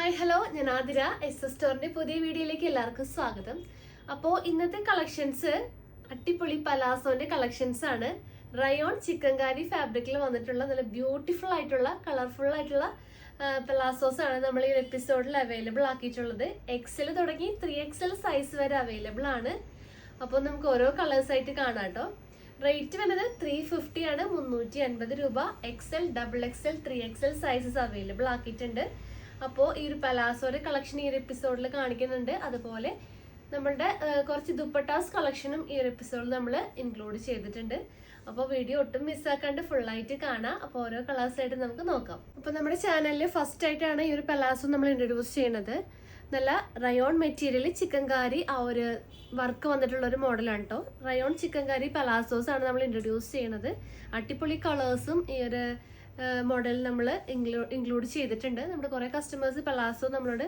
Hi hello, ഞാൻ Athira. S സ്റ്റോറിന്റെ പുതിയ വീഡിയോയിലേക്ക് എല്ലാവർക്കും സ്വാഗതം. അപ്പോൾ ഇന്നത്തെ കളക്ഷൻസ് അട്ടിപ്പൊളി പലാസോന്റെ കളക്ഷൻസ് ആണ്. റയോൺ ചിക്കൻകാരി ഫാബ്രിക്കിൽ വന്നിട്ടുള്ള നല്ല ബ്യൂട്ടിഫുൾ ആയിട്ടുള്ള കളർഫുൾ ആയിട്ടുള്ള പലാസോസ് ആണ് നമ്മൾ ഈ എപ്പിസോഡിൽ അവൈലബിൾ ആക്കിയിട്ടുള്ളത്. എക്സൽ തുടങ്ങി 3XL സൈസ് വരെ അവൈലബിൾ ആണ്. അപ്പോൾ നമുക്ക് ഓരോ കളേഴ്സ് ആയിട്ട് കാണാം കേട്ടോ. റേറ്റ് വരുന്നത് 350 ആണ്, 350 രൂപ. XL, XXL, 3XL sizes available ആക്കിയിട്ടുണ്ട്. അപ്പോൾ ഈ ഒരു പലാസോയുടെ കളക്ഷൻ ഈ ഒരു എപ്പിസോഡിൽ കാണിക്കുന്നുണ്ട്. അതുപോലെ നമ്മളുടെ കുറച്ച് ദുപ്പട്ടാസ് കളക്ഷനും ഈ ഒരു എപ്പിസോഡിൽ നമ്മൾ ഇൻക്ലൂഡ് ചെയ്തിട്ടുണ്ട്. അപ്പോൾ വീഡിയോ ഒട്ടും മിസ്സാക്കാണ്ട് ഫുള്ളായിട്ട് കാണാം. അപ്പോൾ ഓരോ കളേഴ്സ് ആയിട്ട് നമുക്ക് നോക്കാം. അപ്പോൾ നമ്മുടെ ചാനലിൽ ഫസ്റ്റ് ആയിട്ടാണ് ഈ ഒരു പലാസോ നമ്മൾ ഇൻട്രൊഡ്യൂസ് ചെയ്യുന്നത്. നല്ല റയോൺ മെറ്റീരിയൽ ചിക്കൻകാരി ആ ഒരു വർക്ക് വന്നിട്ടുള്ള ഒരു മോഡലാണ് കേട്ടോ. റയോൺ ചിക്കൻകാരി പലാസോസ് ആണ് നമ്മൾ ഇൻട്രൊഡ്യൂസ് ചെയ്യുന്നത്. അടിപൊളി കളേഴ്സും ഈ ഒരു മോഡൽ നമ്മൾ ഇൻക്ലൂഡ് ചെയ്തിട്ടുണ്ട്. നമ്മുടെ കുറേ കസ്റ്റമേഴ്സ് പലാസോ നമ്മളോട്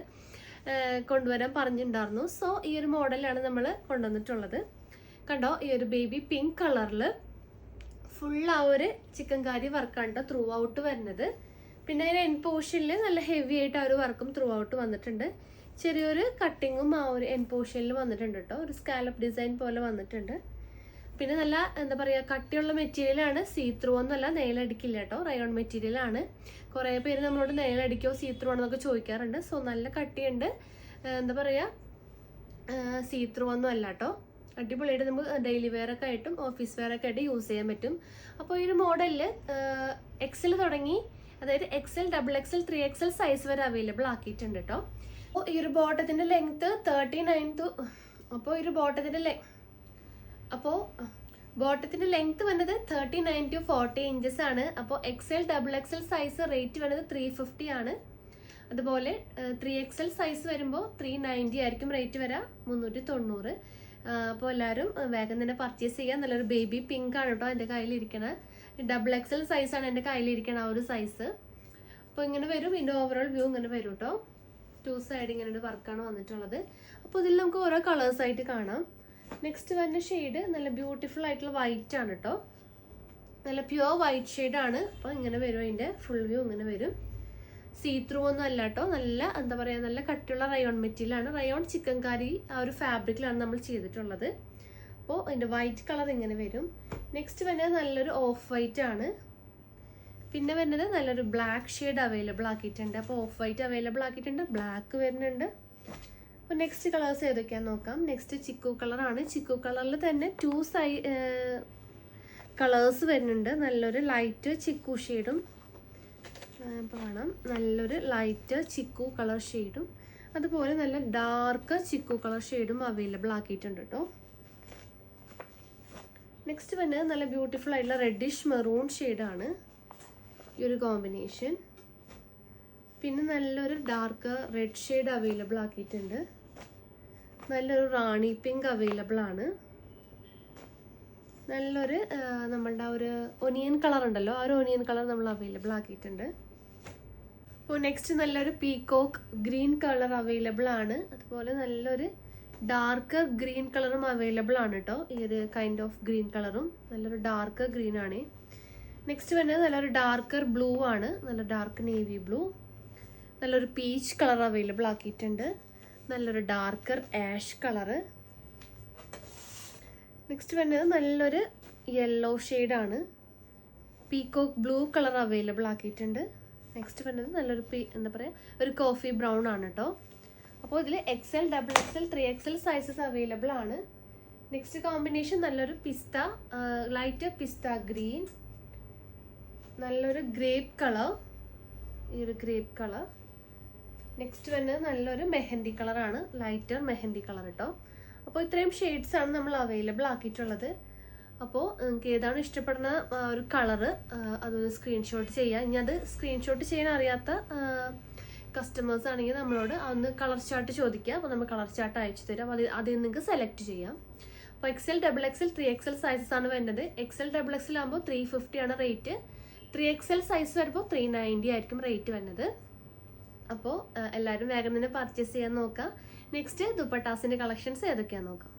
കൊണ്ടുവരാൻ പറഞ്ഞിട്ടുണ്ടായിരുന്നു. സോ ഈ ഒരു മോഡലാണ് നമ്മൾ കൊണ്ടുവന്നിട്ടുള്ളത്. കണ്ടോ, ഈ ഒരു ബേബി പിങ്ക് കളറിൽ ഫുൾ ആ ഒരു ചിക്കൻകാരി വർക്കാണ് കേട്ടോ ത്രൂ ഔട്ട് വരുന്നത്. പിന്നെ അതിന് എൻ പോർഷനിൽ നല്ല ഹെവി ആയിട്ട് ആ ഒരു വർക്കും ത്രൂ ഔട്ട് വന്നിട്ടുണ്ട്. ചെറിയൊരു കട്ടിങ്ങും ആ ഒരു എൻ പോർഷനിൽ വന്നിട്ടുണ്ട് കേട്ടോ. ഒരു സ്കാലപ്പ് ഡിസൈൻ പോലെ വന്നിട്ടുണ്ട്. പിന്നെ നല്ല എന്താ പറയുക, കട്ടിയുള്ള മെറ്റീരിയലാണ്. സീ ത്രൂ ഒന്നുമല്ല, നെയിലടിക്കില്ല കേട്ടോ. റയോൺ മെറ്റീരിയലാണ്. കുറേ പേര് നമ്മളോട് നെയിലടിക്കോ സീ ത്രൂ ആണെന്നൊക്കെ ചോദിക്കാറുണ്ട്. സോ നല്ല കട്ടിയുണ്ട്. എന്താ പറയുക, സീ ത്രൂ ഒന്നും അല്ല കേട്ടോ. അടിപൊളിയായിട്ട് നമുക്ക് ഡെയിലി വെയർ ഒക്കെ ആയിട്ടും ഓഫീസ് വെയർ ഒക്കെ ആയിട്ട് യൂസ് ചെയ്യാൻ പറ്റും. അപ്പോൾ ഈ ഒരു മോഡലിൽ എക്സൽ തുടങ്ങി, അതായത് XL, XXL, 3XL സൈസ് വരെ അവൈലബിൾ ആക്കിയിട്ടുണ്ട് കേട്ടോ. അപ്പോൾ ഈ ഒരു ബോട്ടത്തിൻ്റെ ലെങ്ത്ത് 39 അപ്പോൾ ഈ ഒരു ബോട്ടത്തിന്റെ ലെങ്ത് വന്നത് 39 to 40 ഇഞ്ചസ് ആണ്. അപ്പോൾ XL, XXL സൈസ് റേറ്റ് വരുന്നത് 350 ആണ്. അതുപോലെ 3XL സൈസ് വരുമ്പോൾ 390 ആയിരിക്കും റേറ്റ് വരാം, 390. അപ്പോൾ എല്ലാവരും വേഗം തന്നെ പർച്ചേസ് ചെയ്യാം. നല്ലൊരു ബേബി പിങ്ക് ആണ് കേട്ടോ എൻ്റെ കയ്യിലിരിക്കണത്. XXL സൈസാണ് എൻ്റെ കയ്യിലിരിക്കണ ആ ഒരു സൈസ്. അപ്പോൾ ഇങ്ങനെ വരും. ഇതിൻ്റെ ഓവറോൾ വ്യൂ ഇങ്ങനെ വരും കേട്ടോ. 2 സൈഡ് ഇങ്ങനെ ഒരു വർക്കാണ് വന്നിട്ടുള്ളത്. അപ്പോൾ ഇതിൽ നമുക്ക് ഓരോ കളേഴ്സ് ആയിട്ട് കാണാം. നെക്സ്റ്റ് വരുന്ന ഷെയ്ഡ് നല്ല ബ്യൂട്ടിഫുൾ ആയിട്ടുള്ള വൈറ്റ് ആണ് കേട്ടോ. നല്ല പ്യുവർ വൈറ്റ് ഷെയ്ഡാണ്. അപ്പോൾ ഇങ്ങനെ വരും, അതിൻ്റെ ഫുൾ വ്യൂ ഇങ്ങനെ വരും. സീ ത്രൂ ഒന്നും അല്ല കേട്ടോ. നല്ല എന്താ പറയുക, നല്ല കട്ടിയുള്ള റയോൺ മെറ്റീരിയലാണ്. റയോൺ ചിക്കൻകാരി ആ ഒരു ഫാബ്രിക്കിലാണ് നമ്മൾ ചെയ്തിട്ടുള്ളത്. അപ്പോൾ അതിൻ്റെ വൈറ്റ് കളർ ഇങ്ങനെ വരും. നെക്സ്റ്റ് വരുന്നത് നല്ലൊരു ഓഫ് വൈറ്റ് ആണ്. പിന്നെ വരുന്നത് നല്ലൊരു ബ്ലാക്ക് ഷെയ്ഡ് അവൈലബിൾ ആക്കിയിട്ടുണ്ട്. അപ്പോൾ ഓഫ് വൈറ്റ് അവൈലബിൾ ആക്കിയിട്ടുണ്ട്, ബ്ലാക്ക് വരുന്നുണ്ട്. അപ്പോൾ നെക്സ്റ്റ് കളേഴ്സ് ഏതൊക്കെയാണെന്ന് നോക്കാം. നെക്സ്റ്റ് ചിക്കു കളറാണ്. ചിക്കു കളറിൽ തന്നെ 2 കളേഴ്സ് വരുന്നുണ്ട്. നല്ലൊരു ലൈറ്റ് ചിക്കു ഷെയ്ഡും ഇപ്പോൾ കാണാം, നല്ലൊരു ലൈറ്റ് ചിക്കു കളർ ഷെയ്ഡും അതുപോലെ നല്ല ഡാർക്ക് ചിക്കു കളർ ഷെയ്ഡും അവൈലബിൾ ആക്കിയിട്ടുണ്ട് കേട്ടോ. നെക്സ്റ്റ് വരുന്നത് നല്ല ബ്യൂട്ടിഫുൾ ആയിട്ടുള്ള റെഡിഷ് മെറൂൺ ഷെയ്ഡാണ് ഈ ഒരു കോമ്പിനേഷൻ. പിന്നെ നല്ലൊരു ഡാർക്ക് റെഡ് ഷെയ്ഡ് അവൈലബിൾ ആക്കിയിട്ടുണ്ട്. നല്ലൊരു റാണി പിങ്ക് അവൈലബിൾ ആണ്. നല്ലൊരു നമ്മളുടെ ഒരു ഒനിയൻ കളർ ഉണ്ടല്ലോ, ആ ഒരു ഒനിയൻ കളർ നമ്മൾ അവൈലബിൾ ആക്കിയിട്ടുണ്ട്. അപ്പോൾ നെക്സ്റ്റ് നല്ലൊരു പീകോക്ക് ഗ്രീൻ കളർ അവൈലബിൾ ആണ്. അതുപോലെ നല്ലൊരു ഡാർക്ക് ഗ്രീൻ കളറും അവൈലബിൾ ആണ് കേട്ടോ. ഈ ഒരു കൈൻഡ് ഓഫ് ഗ്രീൻ കളറും നല്ലൊരു ഡാർക്ക് ഗ്രീൻ ആണ്. നെക്സ്റ്റ് വരുന്നത് നല്ലൊരു ഡാർക്കർ ബ്ലൂ ആണ്, നല്ല ഡാർക്ക് നേവി ബ്ലൂ. നല്ലൊരു പീച്ച് കളർ അവൈലബിൾ ആക്കിയിട്ടുണ്ട്. നല്ലൊരു ഡാർക്കർ ആഷ് കളറ്. നെക്സ്റ്റ് വരുന്നത് നല്ലൊരു യെല്ലോ ഷെയ്ഡാണ്. പീകോക്ക് ബ്ലൂ കളർ അവൈലബിൾ ആക്കിയിട്ടുണ്ട്. നെക്സ്റ്റ് വരുന്നത് നല്ലൊരു എന്താ പറയുക, ഒരു കോഫി ബ്രൗൺ ആണ് കേട്ടോ. അപ്പോൾ ഇതിൽ XL, XXL, 3XL sizes available ആണ്. നെക്സ്റ്റ് കോമ്പിനേഷൻ നല്ലൊരു പിസ്ത, ലൈറ്റ് പിസ്ത ഗ്രീൻ, നല്ലൊരു ഗ്രേപ്പ് കളർ, ഈ ഒരു ഗ്രേപ്പ് കളർ. നെക്സ്റ്റ് വരുന്നത് നല്ലൊരു മെഹന്തി കളറാണ്, ലൈറ്റർ മെഹന്തി കളർ കേട്ടോ. അപ്പോൾ ഇത്രയും ഷെയ്ഡ്സ് ആണ് നമ്മൾ അവൈലബിൾ ആക്കിയിട്ടുള്ളത്. അപ്പോൾ നിങ്ങൾക്ക് ഏതാണ് ഇഷ്ടപ്പെടുന്ന ഒരു കളറ് അതൊന്ന് സ്ക്രീൻഷോട്ട് ചെയ്യുക. ഇനി അത് സ്ക്രീൻഷോട്ട് ചെയ്യാൻ അറിയാത്ത കസ്റ്റമേഴ്സ് ആണെങ്കിൽ നമ്മളോട് അതൊന്ന് കളർ ചാർട്ട് ചോദിക്കുക. അപ്പോൾ നമ്മൾ കളർ ചാർട്ട് അയച്ചു തരാം. അപ്പോൾ അതിൽ നിങ്ങൾക്ക് സെലക്ട് ചെയ്യാം. അപ്പോൾ XL, XXL, 3XL സൈസസ് ആണ് വരുന്നത്. XL, XXL ആകുമ്പോൾ 350 ആണ് റേറ്റ്. 3XL സൈസ് വരുമ്പോൾ 390 ആയിരിക്കും റേറ്റ് വരുന്നത്. അപ്പോൾ എല്ലാവരും വേഗം തന്നെ പർച്ചേസ് ചെയ്യാൻ നോക്കാം. നെക്സ്റ്റ് ദുപ്പട്ടാസിൻ്റെ കളക്ഷൻസ് ഏതൊക്കെയാണെന്ന് നോക്കാം.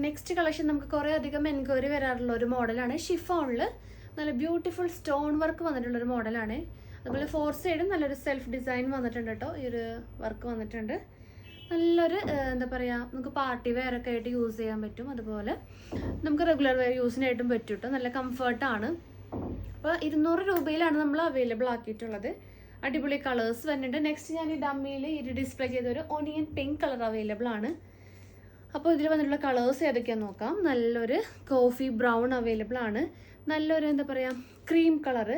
നെക്സ്റ്റ് കളക്ഷൻ നമുക്ക് കുറേ അധികം എൻക്വയറി വരാറുള്ള ഒരു മോഡലാണ്. ഷിഫോണിൽ നല്ല ബ്യൂട്ടിഫുൾ സ്റ്റോൺ വർക്ക് വന്നിട്ടുള്ളൊരു മോഡലാണ്. അതുപോലെ 4 സൈഡും നല്ലൊരു സെൽഫ് ഡിസൈൻ വന്നിട്ടുണ്ട് കേട്ടോ. ഈ ഒരു വർക്ക് വന്നിട്ടുണ്ട്. നല്ലൊരു എന്താ പറയുക, നമുക്ക് പാർട്ടി വെയർ ഒക്കെ ആയിട്ട് യൂസ് ചെയ്യാൻ പറ്റും. അതുപോലെ നമുക്ക് റെഗുലർ വെയർ യൂസിനായിട്ടും പറ്റും കേട്ടോ. നല്ല കംഫർട്ടാണ്. അപ്പോൾ 200 രൂപയിലാണ് നമ്മൾ അവൈലബിൾ ആക്കിയിട്ടുള്ളത്. അടിപൊളി കളേഴ്സ് വരുന്നുണ്ട്. നെക്സ്റ്റ് ഞാൻ ഈ ഡമ്മിയിൽ ഇത് ഡിസ്പ്ലേ ചെയ്തൊരു ഓണിയൻ പിങ്ക് കളർ അവൈലബിൾ ആണ്. അപ്പോൾ ഇതിൽ വന്നിട്ടുള്ള കളേഴ്സ് ഏതൊക്കെയാണെന്ന് നോക്കാം. നല്ലൊരു കോഫി ബ്രൗൺ അവൈലബിൾ ആണ്. നല്ലൊരു എന്താ പറയുക ക്രീം കളറ്,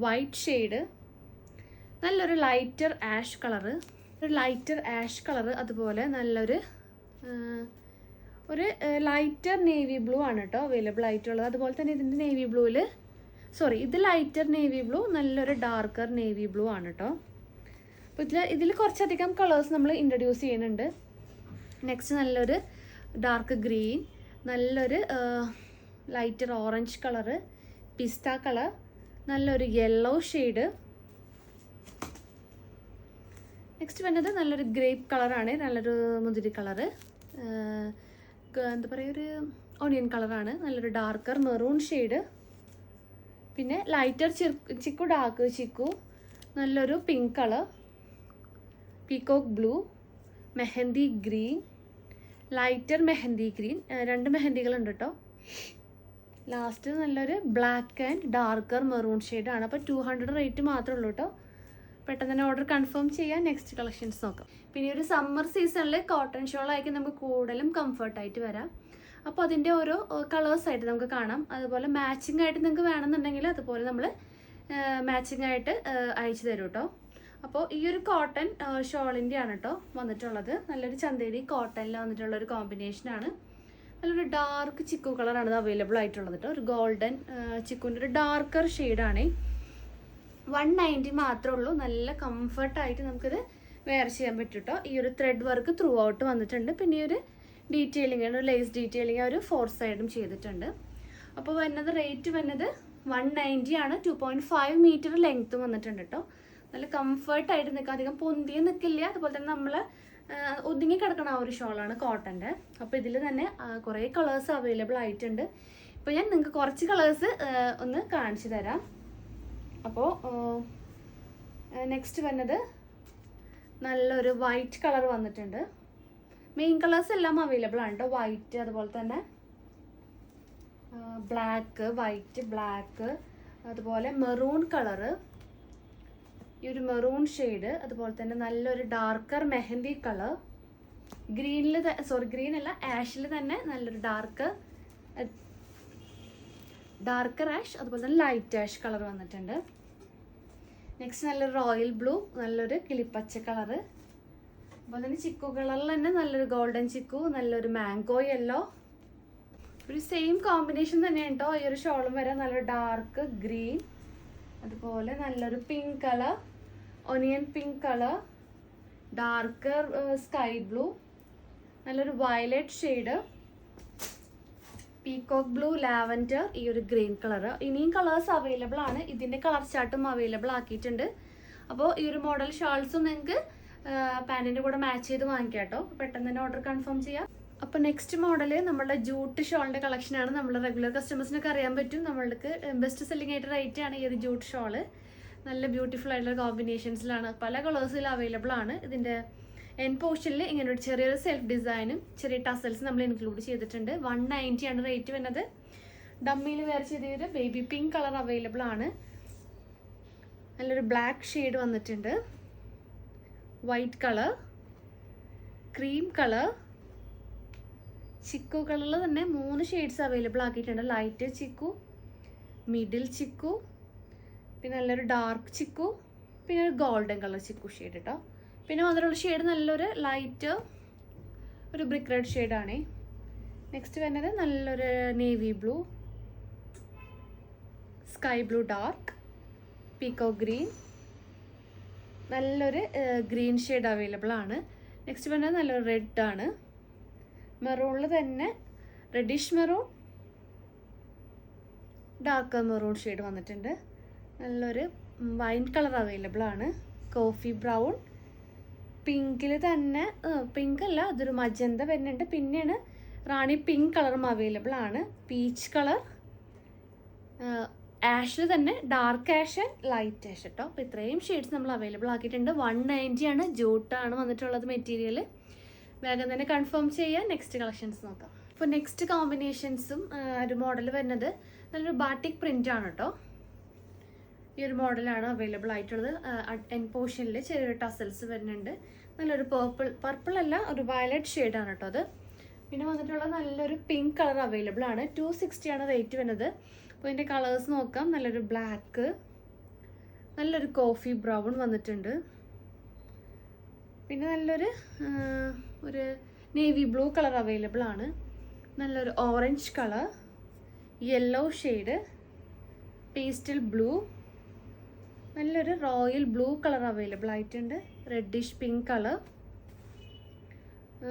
വൈറ്റ് ഷെയ്ഡ്, നല്ലൊരു ലൈറ്റർ ആഷ് കളറ്, ഒരു ലൈറ്റർ ആഷ് കളറ്, അതുപോലെ നല്ലൊരു ഒരു ലൈറ്റർ നേവി ബ്ലൂ ആണ് കേട്ടോ അവൈലബിൾ ആയിട്ടുള്ളത്. അതുപോലെ തന്നെ ഇതിൻ്റെ നേവി ബ്ലൂവിൽ ഇത് ലൈറ്റർ നേവി ബ്ലൂ, നല്ലൊരു ഡാർക്കർ നേവി ബ്ലൂ ആണ് കേട്ടോ. അപ്പോൾ ഇതിൽ കുറച്ചധികം കളേഴ്സ് നമ്മൾ ഇൻട്രൊഡ്യൂസ് ചെയ്യുന്നുണ്ട്. നെക്സ്റ്റ് നല്ലൊരു ഡാർക്ക് ഗ്രീൻ, നല്ലൊരു ലൈറ്റർ ഓറഞ്ച് കളറ്, പിസ്ത കളർ, നല്ലൊരു യെല്ലോ ഷെയ്ഡ്. നെക്സ്റ്റ് വരുന്നത് നല്ലൊരു ഗ്രേപ്പ് കളറാണ്, നല്ലൊരു മുന്തിരി കളറ്, എന്താ പറയുക ഒരു ഓണിയൻ കളറാണ്, നല്ലൊരു ഡാർക്കർ മെറൂൺ ഷെയ്ഡ്. പിന്നെ ലൈറ്റർ ചിക്കു, ഡാർക്ക് ചിക്കു, നല്ലൊരു pink colour, peacock blue, mehndi green, lighter mehndi green, 2 മെഹന്തികളുണ്ട് കേട്ടോ. ലാസ്റ്റ് നല്ലൊരു ബ്ലാക്ക് ആൻഡ് ഡാർക്കർ മെറൂൺ ഷെയ്ഡാണ്. അപ്പോൾ 200 റേറ്റ് മാത്രമേ ഉള്ളൂ കേട്ടോ. പെട്ടെന്ന് തന്നെ ഓർഡർ കൺഫേം ചെയ്യാൻ. നെക്സ്റ്റ് കളക്ഷൻസ് നോക്കാം. പിന്നെ ഒരു സമ്മർ സീസണിൽ കോട്ടൺ ഷോളായിരിക്കും നമുക്ക് കൂടുതലും കംഫർട്ടായിട്ട് വരാം. അപ്പോൾ അതിൻ്റെ ഓരോ കളേഴ്സായിട്ട് നമുക്ക് കാണാം. അതുപോലെ മാച്ചിങ് ആയിട്ട് നിങ്ങൾക്ക് വേണമെന്നുണ്ടെങ്കിൽ അതുപോലെ നമ്മൾ മാച്ചിങ് ആയിട്ട് അയച്ചു തരും കേട്ടോ. അപ്പോൾ ഈ ഒരു കോട്ടൺ ഷോളിൻ്റെ ആണ് കേട്ടോ വന്നിട്ടുള്ളത്. നല്ലൊരു ചന്തേരി കോട്ടണിൽ വന്നിട്ടുള്ള ഒരു കോമ്പിനേഷനാണ്. നല്ലൊരു ഡാർക്ക് ചിക്കു കളറാണ് ഇത് അവൈലബിൾ ആയിട്ടുള്ളത് കേട്ടോ. ഒരു ഗോൾഡൻ ചിക്കുൻ്റെ ഒരു ഡാർക്കർ ഷെയ്ഡാണ്. 190 മാത്രമേ ഉള്ളൂ. നല്ല കംഫർട്ടായിട്ട് നമുക്കിത് വെയർ ചെയ്യാൻ പറ്റും കേട്ടോ. ഈ ഒരു ത്രെഡ് വർക്ക് ത്രൂ ഔട്ട് വന്നിട്ടുണ്ട്. പിന്നെ ഈ ഒരു ഡീറ്റെയിലിംഗ് ആണ്, ലേസ് ഡീറ്റെയിലിംഗ് ഒരു 4 സൈഡും ചെയ്തിട്ടുണ്ട്. അപ്പോൾ വരുന്നത് റേറ്റ് വരുന്നത് 190 ആണ്. 2.5 മീറ്റർ ലെങ്ത്തും വന്നിട്ടുണ്ട് കേട്ടോ. നല്ല കംഫർട്ടായിട്ട് നിൽക്കാം, അധികം പൊന്തിയും നിൽക്കില്ല. അതുപോലെ തന്നെ നമ്മൾ ഒതുങ്ങി കിടക്കുന്ന ആ ഒരു ഷോളാണ് കോട്ടൻ്റെ. അപ്പോൾ ഇതിൽ തന്നെ കുറേ കളേഴ്സ് അവൈലബിൾ ആയിട്ടുണ്ട്. ഇപ്പോൾ ഞാൻ നിങ്ങൾക്ക് കുറച്ച് കളേഴ്സ് ഒന്ന് കാണിച്ചു തരാം. അപ്പോൾ നെക്സ്റ്റ് വരുന്നത് നല്ലൊരു വൈറ്റ് കളർ വന്നിട്ടുണ്ട്. മെയിൻ കളേഴ്സ് എല്ലാം അവൈലബിൾ ആണ് കേട്ടോ. വൈറ്റ്, അതുപോലെ തന്നെ ബ്ലാക്ക്, വൈറ്റ്, ബ്ലാക്ക്, അതുപോലെ മെറൂൺ കളറ്, ഈ ഒരു മെറൂൺ ഷെയ്ഡ്, അതുപോലെ തന്നെ നല്ലൊരു ഡാർക്കർ മെഹന്തി കളർ, ഗ്രീനിൽ ഗ്രീൻ അല്ല ആഷിൽ തന്നെ നല്ലൊരു ഡാർക്കർ ആഷ്, അതുപോലെ തന്നെ ലൈറ്റ് ആഷ് കളർ വന്നിട്ടുണ്ട്. നെക്സ്റ്റ് നല്ലൊരു റോയൽ ബ്ലൂ, നല്ലൊരു കിളിപ്പച്ച കളറ്, അതുപോലെ തന്നെ ചിക്കു കളറിൽ തന്നെ നല്ലൊരു ഗോൾഡൻ ചിക്കു, നല്ലൊരു മാംഗോ യെല്ലോ. ഒരു സെയിം കോമ്പിനേഷൻ തന്നെയാണ് കേട്ടോ ഈ ഒരു ഷോളും വരെ. നല്ലൊരു ഡാർക്ക് ഗ്രീൻ, അതുപോലെ നല്ലൊരു pink colour, onion pink colour, darker sky blue, നല്ലൊരു violet shade, peacock blue, lavender, ഈ ഒരു ഗ്രീൻ കളർ. ഇനിയും കളേഴ്സ് അവൈലബിൾ ആണ്. ഇതിൻ്റെ കളർ ചാർട്ടും അവൈലബിൾ ആക്കിയിട്ടുണ്ട്. അപ്പോൾ ഈ ഒരു മോഡൽ ഷാൾസും നിങ്ങൾക്ക് പാൻറ്റിൻ്റെ കൂടെ മാച്ച് ചെയ്ത് വാങ്ങിക്കാം കേട്ടോ. പെട്ടെന്ന് തന്നെ ഓർഡർ കൺഫേം ചെയ്യാം. അപ്പോൾ നെക്സ്റ്റ് മോഡൽ നമ്മുടെ ജൂട്ട് ഷോളിൻ്റെ കളക്ഷനാണ്. നമ്മൾ റെഗുലർ കസ്റ്റമേഴ്സിനൊക്കെ അറിയാൻ പറ്റും. നമ്മൾക്ക് ബെസ്റ്റ് സെല്ലിംഗ് ആയിട്ട് റേറ്റ് ആണ് ഈ ഒരു ജൂട്ട് ഷോള്. നല്ല ബ്യൂട്ടിഫുൾ ആയിട്ടുള്ള കോമ്പിനേഷൻസിലാണ്, പല കളേഴ്സിൽ അവൈലബിൾ ആണ്. ഇതിൻ്റെ എൻ പോർഷനിൽ ഇങ്ങനെ ഒരു ചെറിയൊരു സെൽഫ് ഡിസൈനും ചെറിയ ടസൽസ് നമ്മൾ ഇൻക്ലൂഡ് ചെയ്തിട്ടുണ്ട്. 190 ആണ് റേറ്റ് വരുന്നത്. ഡമ്മിയിൽ വെയർ ചെയ്തൊരു ബേബി പിങ്ക് കളർ അവൈലബിൾ ആണ്. നല്ലൊരു ബ്ലാക്ക് ഷെയ്ഡ് വന്നിട്ടുണ്ട്, വൈറ്റ് കളർ, ക്രീം കളർ, ചിക്കു കളറിൽ തന്നെ 3 ഷെയ്ഡ്സ് അവൈലബിൾ ആക്കിയിട്ടുണ്ട്. ലൈറ്റ് ചിക്കു, മിഡിൽ ചിക്കു, പിന്നെ നല്ലൊരു ഡാർക്ക് ചിക്കു, പിന്നെ ഒരു ഗോൾഡൻ കളർ ചിക്കു ഷെയ്ഡ് കേട്ടോ. പിന്നെ അതിലുള്ള ഷെയ്ഡ് നല്ലൊരു ലൈറ്റ് ഒരു ബ്രിക്ക് റെഡ് ഷെയ്ഡാണ്. നെക്സ്റ്റ് വരുന്നത് നല്ലൊരു navy blue, sky blue dark, പീക്കോ green, നല്ലൊരു ഗ്രീൻ ഷെയ്ഡ് അവൈലബിൾ ആണ്. നെക്സ്റ്റ് വരുന്നത് നല്ലൊരു റെഡ് ആണ്. മെറൂണിൽ തന്നെ reddish maroon, dark maroon shade വന്നിട്ടുണ്ട്. നല്ലൊരു വൈൻ കളർ അവൈലബിൾ ആണ്. കോഫി ബ്രൗൺ, പിങ്കിൽ തന്നെ പിങ്ക് അല്ല, അതൊരു മജന്ത വരുന്നുണ്ട്. പിന്നെയാണ് റാണി പിങ്ക് കളറും അവൈലബിൾ ആണ്. പീച്ച് കളർ, ആഷിൽ തന്നെ dark ash and light ash കേട്ടോ. അപ്പോൾ ഇത്രയും ഷെയ്ഡ്സ് നമ്മൾ അവൈലബിൾ ആക്കിയിട്ടുണ്ട്. 190 ആണ്, ജൂട്ടാണ് വന്നിട്ടുള്ളത് മെറ്റീരിയൽ. വേഗം തന്നെ കൺഫേം ചെയ്യാം. നെക്സ്റ്റ് കളക്ഷൻസ് നോക്കാം. അപ്പോൾ നെക്സ്റ്റ് കോമ്പിനേഷൻസും ഒരു മോഡൽ വരുന്നത് നല്ലൊരു ബാട്ടിക് പ്രിൻ്റ് ആണ് കേട്ടോ. ഈ ഒരു മോഡലാണ് അവൈലബിൾ ആയിട്ടുള്ളത്. എൻ പോർഷനിൽ ചെറിയൊരു ടസൽസ് വരുന്നുണ്ട്. നല്ലൊരു പർപ്പിൾ അല്ല, ഒരു വയലറ്റ് ഷെയ്ഡാണ് കേട്ടോ അത്. പിന്നെ വന്നിട്ടുള്ള നല്ലൊരു പിങ്ക് കളർ അവൈലബിൾ ആണ്. 260 ആണ് റേറ്റ് വരുന്നത്. അപ്പോൾ ഇതിൻ്റെ കളേഴ്സ് നോക്കാം. നല്ലൊരു ബ്ലാക്ക്, നല്ലൊരു കോഫി ബ്രൗൺ വന്നിട്ടുണ്ട്. പിന്നെ നല്ലൊരു ഒരു നേവി ബ്ലൂ കളർ അവൈലബിൾ ആണ്. നല്ലൊരു orange colour, yellow shade, pastel blue, നല്ലൊരു റോയൽ ബ്ലൂ കളർ അവൈലബിൾ ആയിട്ടുണ്ട്. Reddish pink colour.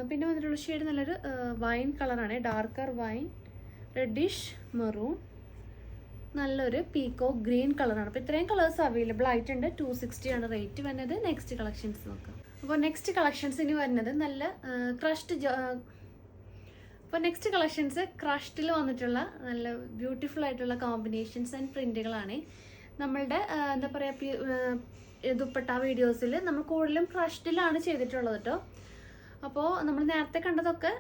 പിന്നെ വന്നിട്ടുള്ള ഷെയ്ഡ് നല്ലൊരു വൈൻ കളറാണ്, ഡാർക്കർ വൈൻ, റെഡിഷ് മെറൂൺ, നല്ലൊരു പീക്കോ ഗ്രീൻ കളറാണ്. അപ്പോൾ ഇത്രയും കളേഴ്സ് അവൈലബിൾ ആയിട്ടുണ്ട്. 260 ആണ് റേറ്റ് വരുന്നത്. നെക്സ്റ്റ് കളക്ഷൻസ് നോക്കാം. അപ്പോൾ നെക്സ്റ്റ് കളക്ഷൻസ് ഇനി വരുന്നത് നല്ല നെക്സ്റ്റ് കളക്ഷൻസ് ക്രഷ്ഡിൽ വന്നിട്ടുള്ള നല്ല ബ്യൂട്ടിഫുൾ ആയിട്ടുള്ള കോമ്പിനേഷൻസ് ആൻഡ് പ്രിൻറ്റുകളാണ്. നമ്മളുടെ എന്താ പറയുക, ദുപ്പട്ട വീഡിയോസിൽ നമ്മൾ കൂടുതലും ക്രഷ്ഡിലാണ് ചെയ്തിട്ടുള്ളത് കേട്ടോ. അപ്പോൾ നമ്മൾ നേരത്തെ കണ്ടതൊക്കെ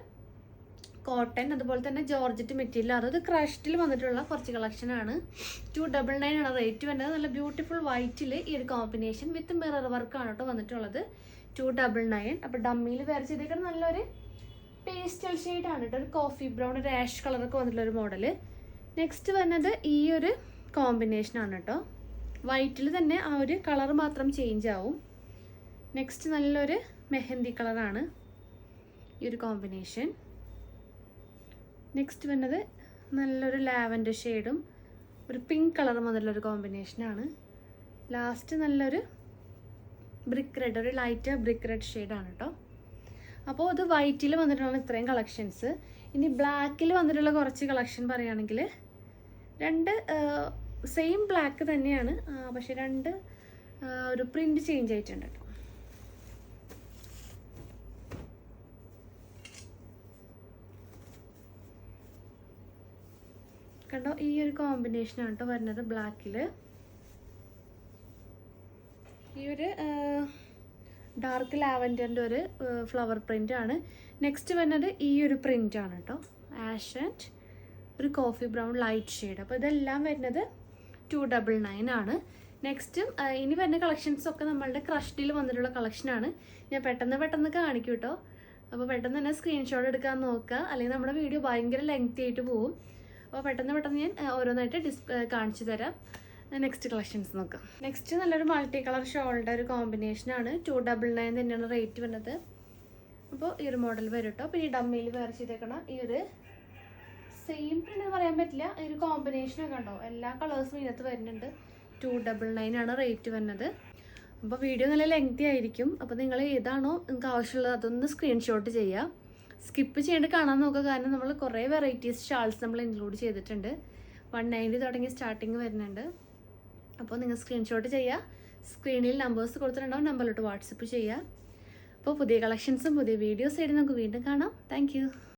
കോട്ടൺ, അതുപോലെ തന്നെ ജോർജറ്റ് മെറ്റീരിയൽ, അതായത് ക്രഷ്ഡിൽ വന്നിട്ടുള്ള കുറച്ച് കളക്ഷനാണ്. 299 ആണ് റേറ്റ് വരുന്നത്. നല്ല ബ്യൂട്ടിഫുൾ വൈറ്റിൽ ഈ ഒരു കോമ്പിനേഷൻ വിത്ത് മിറർ വർക്കാണ് കേട്ടോ വന്നിട്ടുള്ളത്. 299. അപ്പോൾ ഡമ്മിയിൽ വേറെ ചെയ്തേക്കുന്നത് നല്ലൊരു പേസ്റ്റൽ ഷെയ്ഡാണ് കേട്ടോ. ഒരു കോഫി ബ്രൗൺ, ഒരു ആഷ് കളറൊക്കെ വന്നിട്ടുള്ളൊരു മോഡല്. നെക്സ്റ്റ് വരുന്നത് ഈ ഒരു കോമ്പിനേഷനാണ് കേട്ടോ. വൈറ്റിൽ തന്നെ ആ ഒരു കളർ മാത്രം ചേഞ്ച് ആവും. നെക്സ്റ്റ് നല്ലൊരു മെഹന്തി കളറാണ് ഈ ഒരു കോമ്പിനേഷൻ. നെക്സ്റ്റ് വരുന്നത് നല്ലൊരു ലാവൻഡർ ഷെയ്ഡും ഒരു പിങ്ക് കളറും വന്നിട്ടുള്ളൊരു കോമ്പിനേഷനാണ്. ലാസ്റ്റ് നല്ലൊരു ബ്രിക്ക് റെഡ്, ഒരു ലൈറ്റ് ബ്രിക്ക് റെഡ് ഷെയ്ഡാണ് കേട്ടോ. അപ്പോൾ ഇത് വൈറ്റിൽ വന്നിട്ടുള്ള ഇത്രയും കളക്ഷൻസ്. ഇനി ബ്ലാക്കിൽ വന്നിട്ടുള്ള കുറച്ച് കളക്ഷൻ പറയുകയാണെങ്കിൽ രണ്ട് സെയിം ബ്ലാക്ക് തന്നെയാണ്, പക്ഷെ രണ്ട് ഒരു പ്രിൻ്റ് ചേഞ്ച് ആയിട്ടുണ്ട് കേട്ടോ. കണ്ടോ, ഈ ഒരു കോമ്പിനേഷനാണ് കേട്ടോ വരുന്നത് ബ്ലാക്കിൽ. ഈ ഒരു ഡാർക്ക് ലാവൻഡറിൻ്റെ ഒരു ഫ്ലവർ പ്രിൻ്റ് ആണ്. നെക്സ്റ്റ് വരുന്നത് ഈ ഒരു പ്രിൻ്റ് ആണ് കേട്ടോ, ആഷ് ആൻഡ് ഒരു കോഫി ബ്രൗൺ ലൈറ്റ് ഷെയ്ഡ്. അപ്പോൾ ഇതെല്ലാം വരുന്നത് 299 ആണ്. നെക്സ്റ്റ് ഇനി വരുന്ന കളക്ഷൻസൊക്കെ നമ്മളുടെ ക്രഷ്ഡിൽ വന്നിട്ടുള്ള കളക്ഷനാണ്. ഞാൻ പെട്ടെന്ന് കാണിക്കും കേട്ടോ. അപ്പോൾ പെട്ടെന്ന് തന്നെ സ്ക്രീൻഷോട്ട് എടുക്കാൻ നോക്കുക, അല്ലെങ്കിൽ നമ്മുടെ വീഡിയോ ഭയങ്കര ലെങ്തി ആയിട്ട് പോവും. അപ്പോൾ പെട്ടെന്ന് ഞാൻ ഓരോന്നായിട്ട് കാണിച്ചു തരാം. നെക്സ്റ്റ് കളക്ഷൻസ് നോക്കാം. നെക്സ്റ്റ് നല്ലൊരു മൾട്ടി കളർ ഷോളിൻ്റെ ഒരു കോമ്പിനേഷനാണ്. 299 തന്നെയാണ് റേറ്റ് വരുന്നത്. അപ്പോൾ ഈ ഒരു മോഡൽ വരും കേട്ടോ. പിന്നെ ഈ ഡമ്മിയിൽ വേറെ ചെയ്തേക്കണം ഈ ഒരു സെയിം പ്രിന്റ് പറയാൻ പറ്റില്ല, ഈ ഒരു കോമ്പിനേഷനൊക്കെ കണ്ടോ, എല്ലാ കളേഴ്സും ഇതിനകത്ത് വരുന്നുണ്ട്. 299 ആണ് റേറ്റ് വരുന്നത്. അപ്പോൾ വീഡിയോ നല്ല ലെങ്തി ആയിരിക്കും. അപ്പോൾ നിങ്ങൾ ഏതാണോ നിങ്ങൾക്ക് ആവശ്യമുള്ളത് അതൊന്ന് സ്ക്രീൻഷോട്ട് ചെയ്യുക. സ്കിപ്പ് ചെയ്യേണ്ട കാണാൻ നോക്കുക, കാരണം നമ്മൾ കുറേ വെറൈറ്റീസ് ഷാൾസ് നമ്മൾ ഇൻക്ലൂഡ് ചെയ്തിട്ടുണ്ട്. 190 തുടങ്ങി സ്റ്റാർട്ടിങ് വരുന്നുണ്ട്. അപ്പോൾ നിങ്ങൾ സ്ക്രീൻഷോട്ട് ചെയ്യുക. സ്ക്രീനിൽ നമ്പേഴ്സ് കൊടുത്തിട്ടുണ്ടാവും, നമ്പറിലോട്ട് വാട്സപ്പ് ചെയ്യുക. അപ്പോൾ പുതിയ കളക്ഷൻസും പുതിയ വീഡിയോസ് ആയിട്ട് നമുക്ക് വീണ്ടും കാണാം. താങ്ക്